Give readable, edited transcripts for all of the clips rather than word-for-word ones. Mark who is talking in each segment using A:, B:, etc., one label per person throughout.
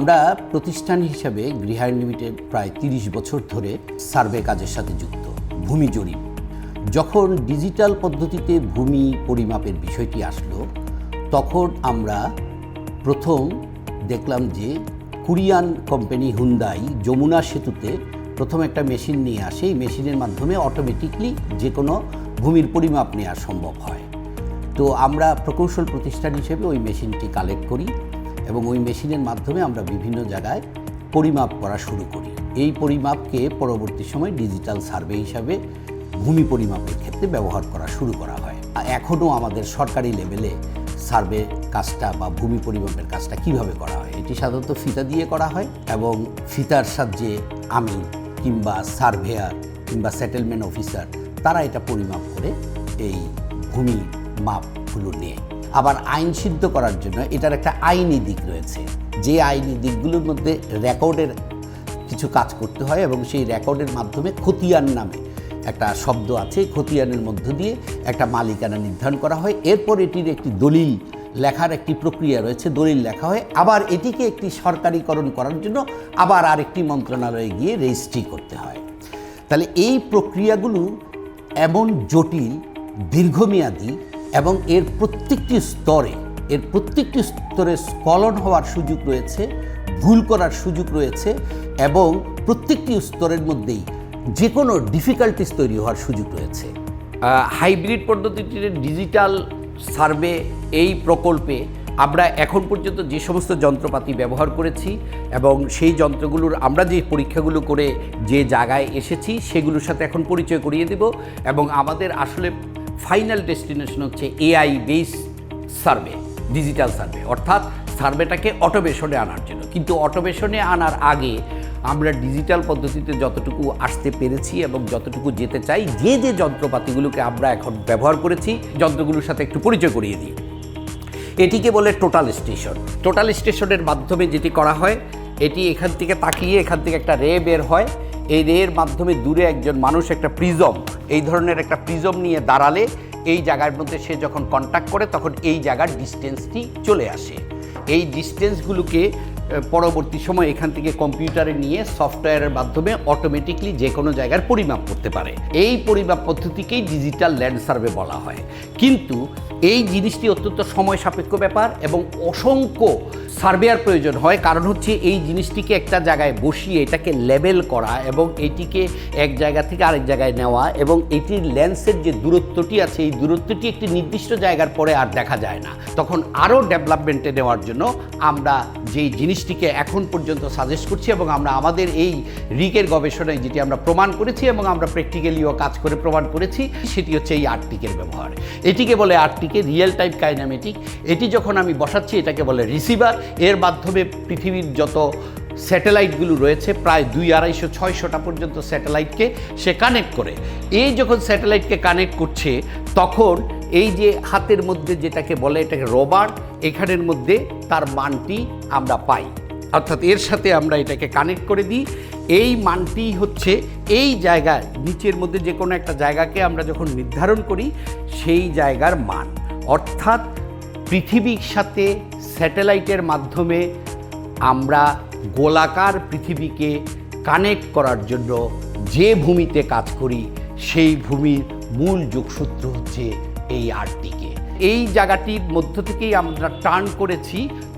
A: আমরা প্রতিষ্ঠান হিসেবে গৃহায়ণ লিমিটেড প্রায় ৩০ বছর ধরে সার্ভে কাজের সাথে যুক্ত। ভূমি জরিপ, যখন ডিজিটাল পদ্ধতিতে ভূমি পরিমাপের বিষয়টি আসলো, তখন আমরা প্রথম দেখলাম যে কোরিয়ান কোম্পানি হুন্দাই যমুনা সেতুতে প্রথম একটা মেশিন নিয়ে আসে। এই মেশিনের মাধ্যমে অটোমেটিকলি যে কোনো ভূমির পরিমাপ নেওয়া সম্ভব হয়। তো আমরা প্রকৌশল প্রতিষ্ঠান হিসেবে ওই মেশিনটি কালেক্ট করি এবং ওই মেশিনের মাধ্যমে আমরা বিভিন্ন জায়গায় পরিমাপ করা শুরু করি। এই পরিমাপকে পরবর্তী সময় ডিজিটাল সার্ভে হিসাবে ভূমি পরিমাপের ক্ষেত্রে ব্যবহার করা শুরু করা হয়। এখনও আমাদের সরকারি লেভেলে সার্ভে কাজটা বা ভূমি পরিমাপের কাজটা কিভাবে করা হয়, এটি সাধারণত ফিতা দিয়ে করা হয় এবং ফিতার সাহায্যে আমি কিংবা সার্ভেয়ার কিংবা সেটেলমেন্ট অফিসার তারা এটা পরিমাপ করে এই ভূমি মাপগুলো নিয়ে আবার আইন সিদ্ধ করার জন্য এটার একটা আইনি দিক রয়েছে। যে আইনি দিকগুলোর মধ্যে রেকর্ডের কিছু কাজ করতে হয় এবং সেই রেকর্ডের মাধ্যমে খতিয়ান নামে একটা শব্দ আছে, খতিয়ানের মধ্য দিয়ে একটা মালিকানা নির্ধারণ করা হয়। এরপর এটির একটি দলিল লেখার একটি প্রক্রিয়া রয়েছে, দলিল লেখা হয়। আবার এটিকে একটি সরকারিকরণ করার জন্য আবার আরেকটি মন্ত্রণালয়ে গিয়ে রেজিস্ট্রি করতে হয়। তাহলে এই প্রক্রিয়াগুলো এমন জটিল, দীর্ঘমেয়াদী এবং এর প্রত্যেকটি স্তরে স্খলন হওয়ার সুযোগ রয়েছে, ভুল করার সুযোগ রয়েছে এবং প্রত্যেকটি স্তরের মধ্যেই যে কোনো ডিফিকাল্টিস তৈরি হওয়ার সুযোগ রয়েছে।
B: হাইব্রিড পদ্ধতিতে ডিজিটাল সার্ভে এই প্রকল্পে আমরা এখন পর্যন্ত যে সমস্ত যন্ত্রপাতি ব্যবহার করেছি এবং সেই যন্ত্রগুলোর আমরা যে পরীক্ষাগুলো করে যে জায়গায় এসেছি সেগুলোর সাথে এখন পরিচয় করিয়ে দেব। এবং আমাদের আসলে ফাইনাল ডেস্টিনেশন হচ্ছে AI based survey, digital survey, অর্থাৎ সার্ভেটাকে অটোমেশনে আনার জন্য। কিন্তু অটোমেশনে আনার আগে আমরা ডিজিটাল পদ্ধতিতে যতটুকু আসতে পেরেছি এবং যতটুকু যেতে চাই, যে যন্ত্রপাতিগুলোকে আমরা এখন ব্যবহার করেছি, যন্ত্রগুলোর সাথে একটু পরিচয় করিয়ে দিই। এটিকে বলে টোটাল স্টেশন। টোটাল স্টেশনের মাধ্যমে যেটি করা হয়, এটি এখান থেকে তাকিয়ে এখান থেকে একটা রে বের হয়। এই রের মাধ্যমে দূরে একজন মানুষ একটা প্রিজম, এই ধরনের একটা প্রিজম নিয়ে দাঁড়ালে এই জায়গার মধ্যে সে যখন কন্ট্যাক্ট করে তখন এই জায়গার ডিস্টেন্সটি চলে আসে। এই ডিস্টেন্সগুলোকে পরবর্তী সময় এখান থেকে কম্পিউটারে নিয়ে সফটওয়্যারের মাধ্যমে অটোমেটিকলি যে কোনো জায়গার পরিমাপ করতে পারে। এই পরিমাপ পদ্ধতিকেই ডিজিটাল ল্যান্ড সার্ভে বলা হয়। কিন্তু এই জিনিসটি অত্যন্ত সময় সাপেক্ষ ব্যাপার এবং অসংখ্য সার্ভেয়ার প্রয়োজন হয়। কারণ হচ্ছে এই জিনিসটিকে একটা জায়গায় বসিয়ে এটাকে লেবেল করা এবং এটিকে এক জায়গা থেকে আরেক জায়গায় নেওয়া এবং এটির লেন্সের যে দূরত্বটি আছে, এই দূরত্বটি একটি নির্দিষ্ট জায়গার পরে আর দেখা যায় না। তখন আরও ডেভেলপমেন্টে নেওয়ার জন্য আমরা যেই জিনিসটিকে এখন পর্যন্ত সাজেস্ট করছি এবং আমরা আমাদের এই রিকের গবেষণায় যেটি আমরা প্রমাণ করেছি এবং আমরা প্র্যাকটিক্যালিও কাজ করে প্রমাণ করেছি, সেটি হচ্ছে এই আরটিকের ব্যবহার। এটিকে বলে আরটিকে, রিয়েল টাইম কাইনেমেটিক। এটি যখন আমি বসাচ্ছি এটাকে বলে রিসিভার। এর মাধ্যমে পৃথিবীর যত স্যাটেলাইটগুলো রয়েছে, প্রায় 200-250-600টা পর্যন্ত স্যাটেলাইটকে সে কানেক্ট করে। এই যখন স্যাটেলাইটকে কানেক্ট করছে তখন এই যে হাতের মধ্যে যেটাকে বলে এটাকে রবার, এখানের মধ্যে তার মানটি আমরা পাই, অর্থাৎ এর সাথে আমরা এটাকে কানেক্ট করে দিই। এই মানটি হচ্ছে এই জায়গায় নিচের মধ্যে যে কোনো একটা জায়গাকে আমরা যখন নির্ধারণ করি সেই জায়গার মান, অর্থাৎ পৃথিবীর সাথে স্যাটেলাইটের মাধ্যমে আমরা গোলাকার পৃথিবীকে কানেক্ট করার জন্য যে ভূমিতে কাজ করি সেই ভূমির মূল যোগসূত্র হচ্ছে এই আরটিকে। এই জায়গাটির মধ্য থেকেই আমরা টার্ন করেছি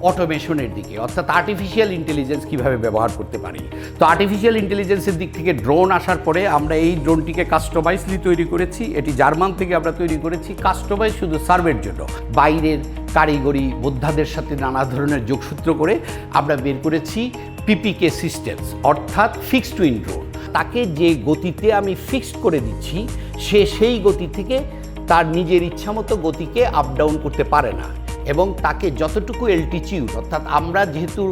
B: অটোমেশনের দিকে, অর্থাৎ আর্টিফিশিয়াল ইন্টেলিজেন্স কীভাবে ব্যবহার করতে পারি। তো আর্টিফিশিয়াল ইন্টেলিজেন্সের দিক থেকে ড্রোন আসার পরে আমরা এই ড্রোনটিকে কাস্টমাইজলি তৈরি করেছি। এটি জার্মান থেকে আমরা তৈরি করেছি, কাস্টমাইজ শুধু সার্ভের জন্য। বাইরের কারিগরি বোদ্ধাদের সাথে নানা ধরনের যোগসূত্র করে আমরা বের করেছি পিপিকে সিস্টেমস, অর্থাৎ ফিক্সড উইং ড্রোন। তাকে যে গতিতে আমি ফিক্সড করে দিচ্ছি সে সেই গতি থেকে তার নিজের ইচ্ছামতো গতিকে আপ ডাউন করতে পারে না এবং তাকে যতটুকু এলটিটিউড, অর্থাৎ আমরা যেহেতু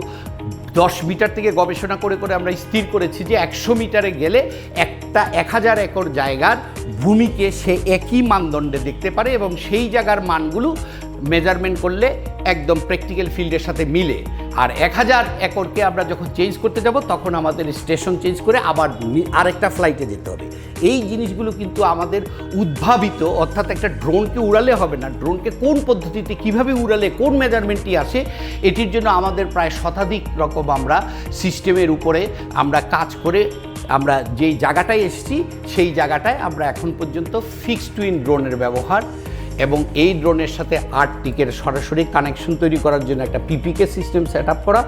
B: 10 মিটার থেকে গবেষণা করে করে আমরা স্থির করেছি যে 100 মিটারে গেলে একটা 1000 একর জায়গার ভূমিকে সে একই মানদণ্ডে দেখতে পারে এবং সেই জায়গার মানগুলো মেজারমেন্ট করলে একদম প্র্যাকটিক্যাল ফিল্ডের সাথে মিলে। আর 1000 একরকে আমরা যখন চেঞ্জ করতে যাব তখন আমাদের স্টেশন চেঞ্জ করে আবার আরেকটা ফ্লাইটে যেতে হবে। এই জিনিসগুলো কিন্তু আমাদের উদ্ভাবিত, অর্থাৎ একটা ড্রোনকে উড়ালে হবে না, ড্রোনকে কোন পদ্ধতিতে কিভাবে উড়ালে কোন মেজারমেন্টটি আসে, এটির জন্য আমাদের প্রায় শতাধিক রকম আমরা সিস্টেমের উপরে আমরা কাজ করে আমরা যেই জায়গাটায় এসেছি সেই জায়গাটায় আমরা এখন পর্যন্ত ফিক্সড টুইন ড্রোনের ব্যবহার এবং এই ড্রোনের সাথে আর্টিকের সরাসরি কানেকশন তৈরি করার জন্য একটা পিপিকে সিস্টেম সেট আপ করা,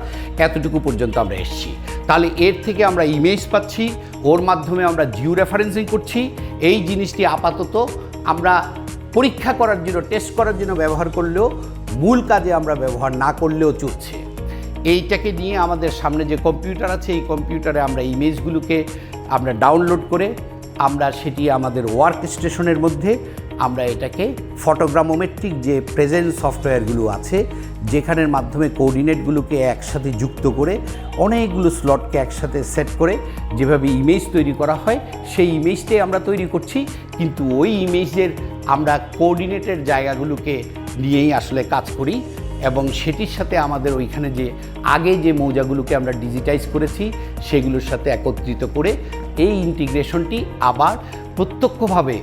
B: এতটুকু পর্যন্ত আমরা এসেছি। তাহলে এর থেকে আমরা ইমেজ পাচ্ছি, ওর মাধ্যমে আমরা জিও রেফারেন্সিং করছি। এই জিনিসটি আপাতত আমরা পরীক্ষা করার জন্য, টেস্ট করার জন্য ব্যবহার করলেও, মূল কাজে আমরা ব্যবহার না করলেও চলছে। এইটাকে নিয়ে আমাদের সামনে যে কম্পিউটার আছে, এই কম্পিউটারে আমরা ইমেজগুলোকে আমরা ডাউনলোড করে আমরা সেটি আমাদের ওয়ার্ক স্টেশনের মধ্যে আমরা এটাকে ফটোগ্রামোমেট্রিক যে প্রেজেন্ট সফটওয়্যারগুলো আছে, যেখানের মাধ্যমে কোঅর্ডিনেটগুলোকে একসাথে যুক্ত করে অনেকগুলো স্লটকে একসাথে সেট করে যেভাবে ইমেজ তৈরি করা হয়, সেই ইমেজটাই আমরা তৈরি করছি। কিন্তু ওই ইমেজের আমরা কোঅর্ডিনেটের জায়গাগুলোকে নিয়েই আসলে কাজ করি এবং সেটির সাথে আমাদের ওইখানে যে আগে যে মৌজাগুলোকে আমরা ডিজিটাইজ করেছি সেগুলোর সাথে একত্রিত করে এই ইন্টিগ্রেশনটি আবার প্রত্যক্ষভাবে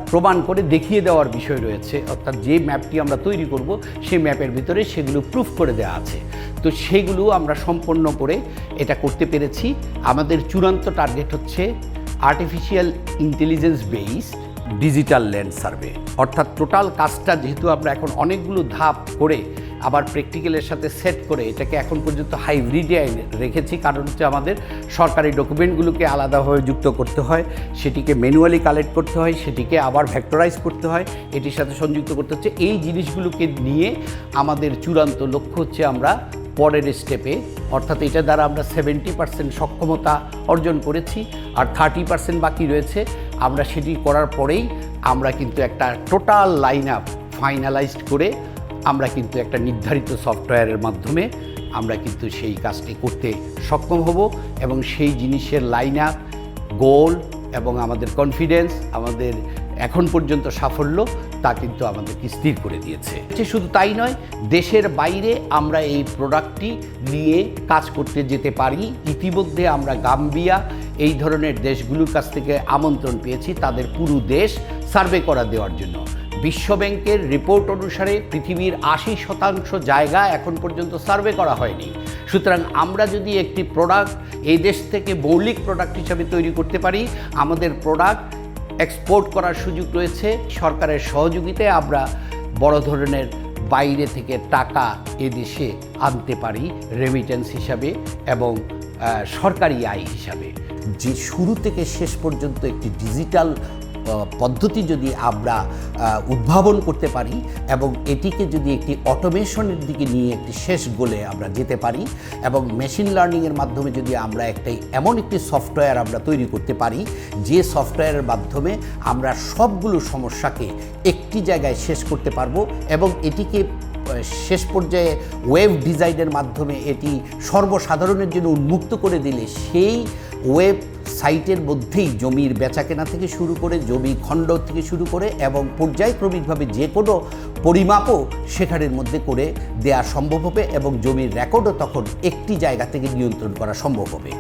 B: প্রমাণ করে দেখিয়ে দেওয়ার বিষয় রয়েছে। অর্থাৎ যে ম্যাপটি আমরা তৈরি করব সেই ম্যাপের ভিতরে সেগুলো প্রুফ করে দেওয়া আছে। তো সেগুলো আমরা সম্পন্ন করে এটা করতে পেরেছি। আমাদের চূড়ান্ত টার্গেট হচ্ছে artificial intelligence based digital land survey. অর্থাৎ টোটাল কাজটা যেহেতু আমরা এখন অনেকগুলো ধাপ করে আবার প্র্যাকটিক্যালের সাথে সেট করে এটাকে এখন পর্যন্ত হাইব্রিডে রেখেছি, কারণ হচ্ছে আমাদের সরকারি ডকুমেন্টগুলোকে আলাদাভাবে যুক্ত করতে হয়, সেটিকে ম্যানুয়ালি কালেক্ট করতে হয়, সেটিকে আবার ভেক্টরাইজ করতে হয়, এটির সাথে সংযুক্ত করতে হচ্ছে। এই জিনিসগুলোকে নিয়ে আমাদের চূড়ান্ত লক্ষ্য হচ্ছে আমরা পরের স্টেপে, অর্থাৎ এটা দ্বারা আমরা 70% সক্ষমতা অর্জন করেছি আর 30% বাকি রয়েছে। আমরা সেটি করার পরেই আমরা কিন্তু একটা টোটাল লাইন আপ ফাইনালাইজড করে আমরা কিন্তু একটা নির্ধারিত সফটওয়্যারের মাধ্যমে আমরা কিন্তু সেই কাজটি করতে সক্ষম হব এবং সেই জিনিসের লাইন আপ, গোল এবং আমাদের কনফিডেন্স, আমাদের এখন পর্যন্ত সাফল্য তা কিন্তু আমাদেরকে স্থির করে দিয়েছে। শুধু তাই নয়, দেশের বাইরে আমরা এই প্রোডাক্টটি নিয়ে কাজ করতে যেতে পারি। ইতিমধ্যে আমরা গাম্বিয়া এই ধরনের দেশগুলোর কাছ থেকে আমন্ত্রণ পেয়েছি তাদের পুরো দেশ সার্ভে করা দেওয়ার জন্য। বিশ্বব্যাংকের রিপোর্ট অনুসারে পৃথিবীর 80% জায়গা এখন পর্যন্ত সার্ভে করা হয়নি। সুতরাং আমরা যদি একটি প্রোডাক্ট এই দেশ থেকে মৌলিক প্রোডাক্ট হিসাবে তৈরি করতে পারি, আমাদের প্রোডাক্ট এক্সপোর্ট করার সুযোগ রয়েছে। সরকারের সহযোগিতায় আমরা বড় ধরনের বাইরে থেকে টাকা এদেশে আনতে পারি রেমিটেন্স হিসাবে এবং সরকারি আয় হিসাবে।
A: যে শুরু থেকে শেষ পর্যন্ত একটি ডিজিটাল পদ্ধতি যদি আমরা উদ্ভাবন করতে পারি এবং এটিকে যদি একটি অটোমেশনের দিকে নিয়ে একটি শেষ গোলে আমরা যেতে পারি এবং মেশিন লার্নিংয়ের মাধ্যমে যদি আমরা এমন একটি সফটওয়্যার আমরা তৈরি করতে পারি যে সফটওয়্যারের মাধ্যমে আমরা সবগুলো সমস্যাকে একটি জায়গায় শেষ করতে পারবো এবং এটিকে শেষ পর্যায়ে ওয়েব ডিজাইনের মাধ্যমে এটি সর্বসাধারণের জন্য উন্মুক্ত করে দিলে সেই ওয়েব সাইটের মধ্যেই জমির বেচাকেনা থেকে শুরু করে জমি খণ্ড থেকে শুরু করে এবং পর্যায়ক্রমিকভাবে যে কোনো পরিমাপও সেখানের মধ্যে করে দেওয়া সম্ভব হবে এবং জমির রেকর্ডও তখন একটি জায়গা থেকে নিয়ন্ত্রণ করা সম্ভব হবে।